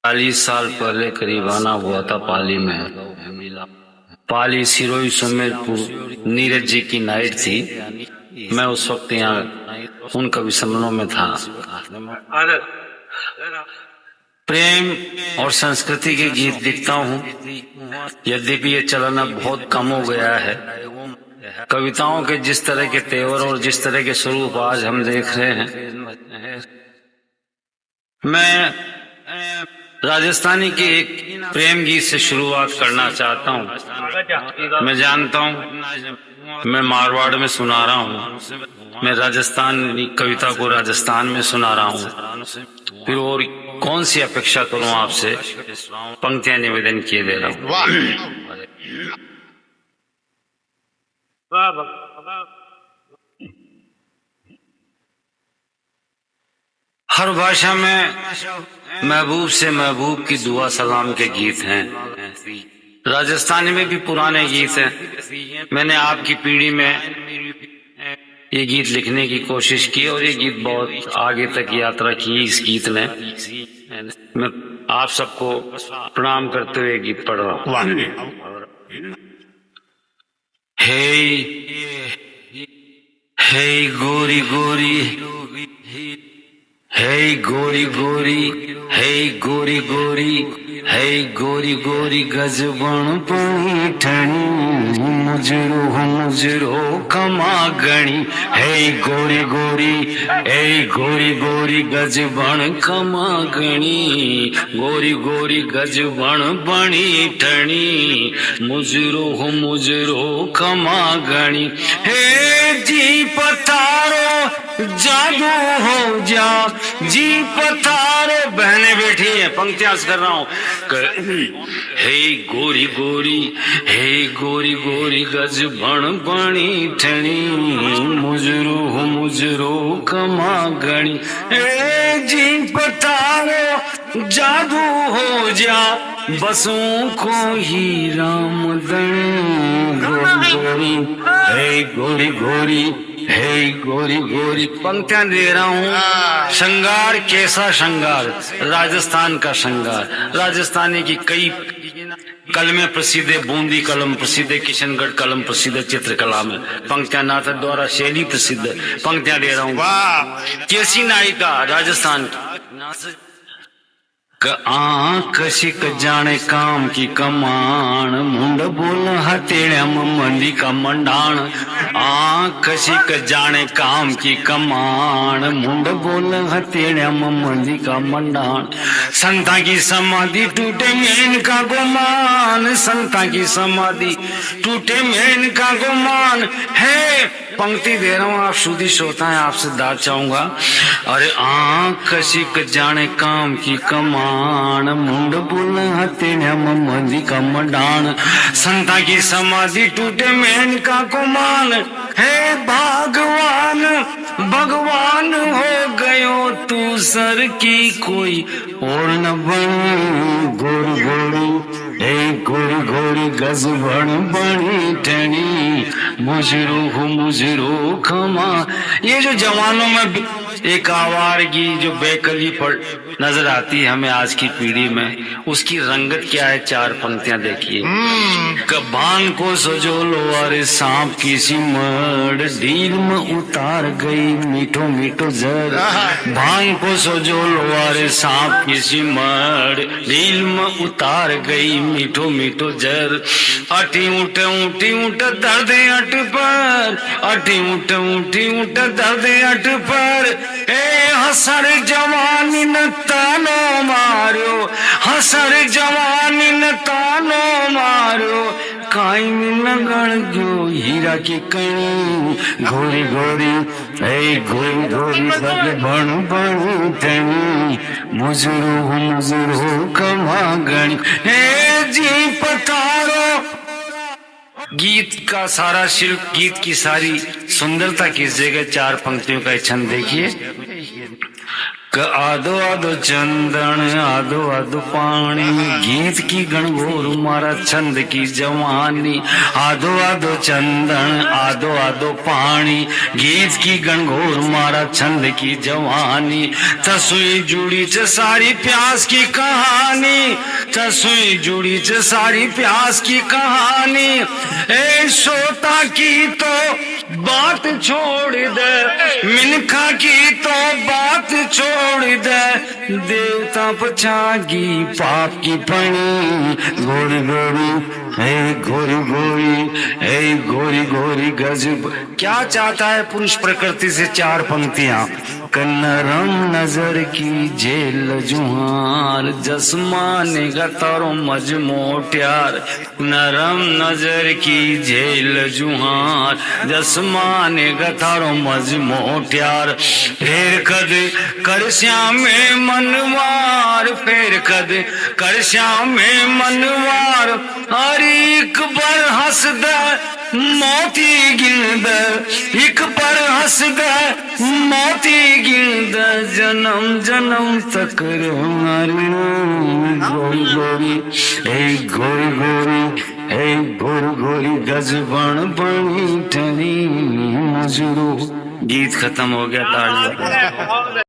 40 साल पहले करीब आना हुआ था पाली में। पाली सिरोही सुमेरपुर नीरज जी की नाइट थी। मैं उस वक्त यहाँ उन कवि सम्मेलनों में था। प्रेम और संस्कृति के गीत लिखता हूँ, यद्यपि ये चलन अब बहुत कम हो गया है। कविताओं के जिस तरह के तेवर और जिस तरह के स्वरूप आज हम देख रहे हैं, मैं राजस्थानी के एक प्रेम गीत से शुरुआत करना चाहता हूँ। मैं जानता हूँ मैं मारवाड़ में सुना रहा हूँ, मैं राजस्थानी कविता को राजस्थान में सुना रहा हूँ, फिर और कौन सी अपेक्षा करूँ आपसे, पंक्तियां निवेदन किए दे रहा हूँ। हर भाषा में महबूब से महबूब की दुआ सलाम के गीत हैं। राजस्थानी में भी पुराने गीत हैं। मैंने आपकी पीढ़ी में ये गीत लिखने की कोशिश की और ये गीत बहुत आगे तक यात्रा की इस गीत ने। मैं आप सबको प्रणाम करते हुए गीत पढ़ रहा हूँ। हे गोरी गोरी, हे गोरी गोरी, हे गोरी गोरी, हे गोरी गोरी गजबण पणी ठणी, मुजरो कमा गणी। हे गोरी गोरी, हे गोरी गोरी गजबण कमा गणी, गोरी गोरी गजबण बणी ठणी, मुजरो कमा गणी। हे जी पतारो जादू हो जा, जी पतारे। बहने बैठी है, पंक्तियां कर रहा हूँ। हे गोरी गोरी, हे गोरी गोरी गजबण बणी ठणी, मुजरो कमा गणी। हे जी पतारे जादू हो जा, बसों को ही रामदन। गोरी हे गोरी गोरी, हे गोरी गोरी। पंक्तियां दे रहा हूँ। श्रृंगार कैसा श्रृंगार, राजस्थान का श्रृंगार। राजस्थानी की कई कलमें प्रसिद्ध है, बूंदी कलम प्रसिद्ध है, किशनगढ़ कलम प्रसिद्ध है, चित्रकला में पंक्तियां नाटक द्वारा शैली प्रसिद्ध है। पंक्तियां दे रहा हूँ। कैसी नायिका राजस्थान की, कशिक जाने काम की कमान, मुंड बोल हथेड़ा मंदी का मंडाण। कशिक जाने काम की कमान, मुंड बोल हथेड़ा मंदी का मंडाण। संता की समाधि टूटे मेन का गुमान, संता की समाधि टूटे मेन का गुमान है। पंक्ति दे रहा हूँ, आप शुद्धि श्रोता है, आपसे दाद चाहूंगा। अरे कशिक जाने काम की कमान, मुंड बोल हथेड़ा मंदी का मंडाण। संता की समाधि टूटे मेन का गुमान है। भगवान भगवान हो गयो तू सर की, कोई और न बन। गोरी गोरी, हे गोरी गोरी गजबण बणी ठणी, मुजरो खमा। ये जो जवानों में एक आवारगी जो बेकली पर नजर आती है हमें आज की पीढ़ी में, उसकी रंगत क्या है, चार पंक्तियां देखिए। भांग को सजोलो अरे सांप की सिमड़, ढील में उतार गई मीठो मीठो जर। भांग को सजोलो अरे सांप की सिमड़, ढील में उतार गई मीठो मीठो जर। अटी ऊट ऊटी ऊट दर्द अट पर, अटी ऊट ऊटी ऊट दर्द अट पर। हसर जवानी न तानो मारो, हसर जवानी न तानो मारो। कायम लगन जो हीरा की कणी, गोरी गोरी, हे गोरी गोरी गजबण बणी ठणी, मुजरो कमा गणी। हे जी पतारो। गीत का सारा शिल्प, गीत की सारी सुंदरता किस जगह, चार पंक्तियों का छंद देखिए। आदो आदो चंदन आदो आदो पानी, गीत की गणगोर मारा छंद की जवानी। आदो आदो चंदन आदो आदो पानी, गीत की गणगोर मारा छंद की जवानी। तस्वीर जुड़ी च सारी प्यास की कहानी। निशानी, चसुई जुड़ी च सारी प्यास की कहानी। ए सोता की तो बात छोड़ दे, मिनखा की तो बात छोड़ दे, देवता पछागी पाप की पणी। गोरी गोरी हे गोरी गोरी, हे गोरी गोरी गजब। क्या चाहता है पुरुष प्रकृति से? चार पंक्तियां। नरम नजर की जेल जुहार, जसमाने गतारो मजमोट्यार। नरम नजर की जेल जुहार, जसमाने गतारो मजमोट्यार। फेर कद कर श्यामे मनवार, फेर कद कर श्यामे मनवार। हरी एक बार हंस दे मोती गिन दे, एक बार हंस दे मोती गिन दे, जन्म जन्म तक रहूंगी। गोरी गोरी ए गोरी गोरी, ए गोरी गोरी गजबन बनी ठनी मजरू। गीत खत्म हो गया, तालियां।